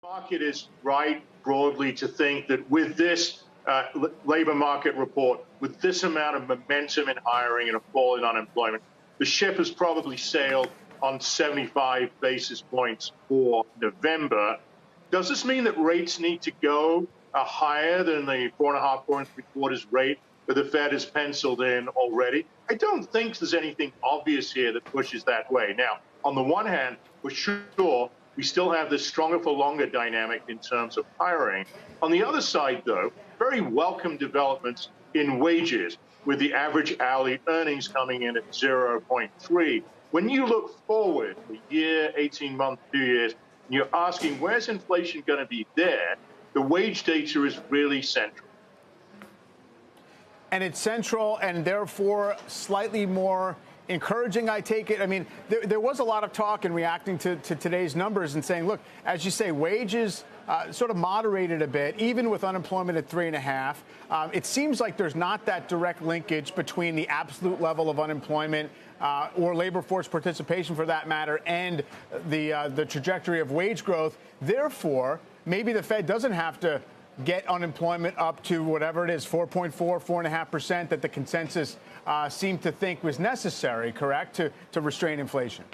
Market is right broadly to think that with this labor market report, with this amount of momentum in hiring and a fall in unemployment, the ship has probably sailed on 75 basis points for November. Does this mean that rates need to go higher than the 4.5, 4.75 rate that the Fed has penciled in already? I don't think there's anything obvious here that pushes that way. Now, on the one hand, for sure, we still have this stronger for longer dynamic in terms of hiring. On the other side, though, very welcome developments in wages, with the average hourly earnings coming in at 0.3. When you look forward a year, 18 months, 2 years, and you're asking where's inflation going to be there, the wage data is really central. And it's central and therefore slightly more encouraging, I take it. I mean, there was a lot of talk in reacting to today's numbers and saying, look, as you say, wages sort of moderated a bit, even with unemployment at 3.5. It seems like there's not that direct linkage between the absolute level of unemployment or labor force participation, for that matter, and the trajectory of wage growth. Therefore, maybe the Fed doesn't have to get unemployment up to whatever it is, 4.4, 4.5% that the consensus seemed to think was necessary, correct, to restrain inflation?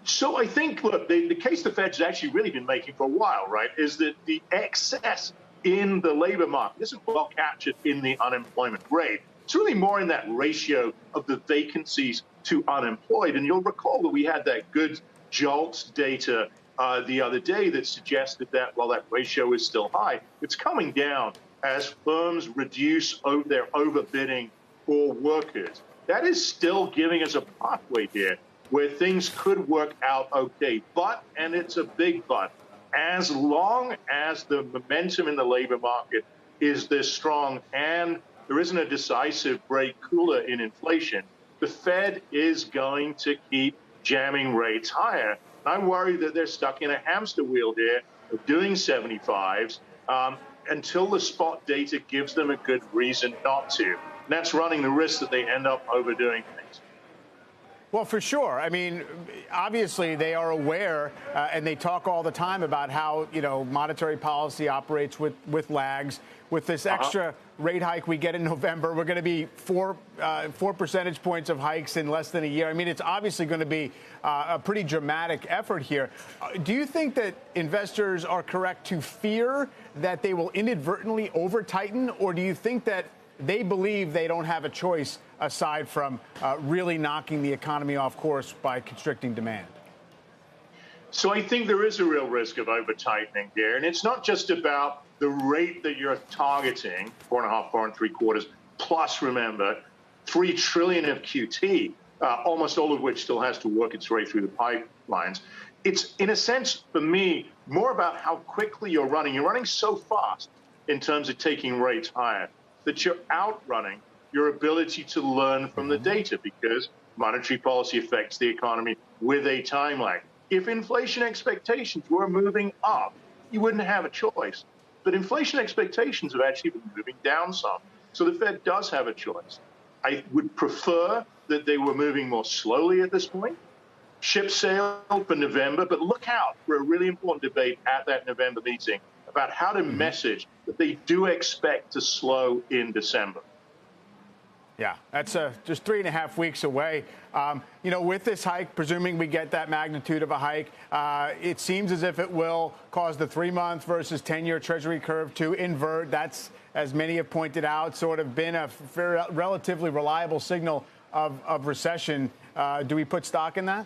So I think, look, the case the Fed's actually really been making for a while, right, is that the excess in the labor market isn't well captured in the unemployment rate. It's really more in that ratio of the vacancies to unemployed. And you'll recall that we had that good JOLTS data the other day that suggested that while that ratio is still high, it's coming down as firms reduce their overbidding for workers. That is still giving us a pathway here where things could work out okay. But, and it's a big but, as long as the momentum in the labor market is this strong and there isn't a decisive break cooler in inflation, the Fed is going to keep jamming rates higher. I'm worried that they're stuck in a hamster wheel here of doing 75s until the spot data gives them a good reason not to. And that's running the risk that they end up overdoing things. Well, for sure. I mean, obviously, they are aware and they talk all the time about how, monetary policy operates with lags. With this extra rate hike we get in November, we're going to be four percentage points of hikes in less than a year. I mean, it's obviously going to be a pretty dramatic effort here. Do you think that investors are correct to fear that they will inadvertently over-tighten, or do you think that they believe they don't have a choice aside from really knocking the economy off course by constricting demand? So I think there is a real risk of over-tightening here. And it's not just about the rate that you're targeting, 4.5, 4.75, plus, remember, $3 trillion of QT, almost all of which still has to work its way through the pipelines. It's, in a sense, for me, more about how quickly you're running. You're running so fast in terms of taking rates higher that you're outrunning your ability to learn from the data, because monetary policy affects the economy with a time lag. If inflation expectations were moving up, you wouldn't have a choice. But inflation expectations have actually been moving down some. So the Fed does have a choice. I would prefer that they were moving more slowly at this point. Ship sailed for November, but look out for a really important debate at that November meeting about how to message that they do expect to slow in December. Yeah, that's just 3.5 weeks away. With this hike, presuming we get that magnitude of a hike, it seems as if it will cause the 3-month versus 10-year Treasury curve to invert. That's, as many have pointed out, sort of been a relatively reliable signal of recession. Do we put stock in that?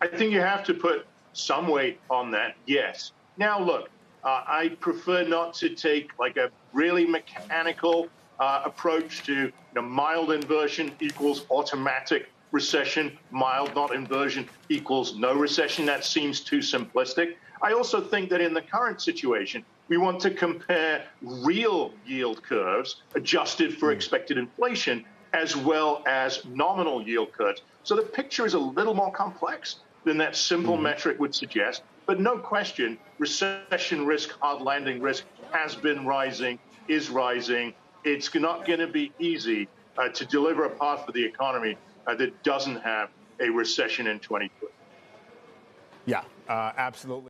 I think you have to put some weight on that, yes. Now, look, I prefer not to take like a really mechanical approach to mild inversion equals automatic recession, mild not inversion equals no recession. That seems too simplistic. I also think that in the current situation, we want to compare real yield curves adjusted for expected inflation as well as nominal yield curves. So the picture is a little more complex than that simple metric would suggest. But no question, recession risk, hard landing risk has been rising, is rising. It's not going to be easy to deliver a path for the economy that doesn't have a recession in 2020. Yeah, absolutely.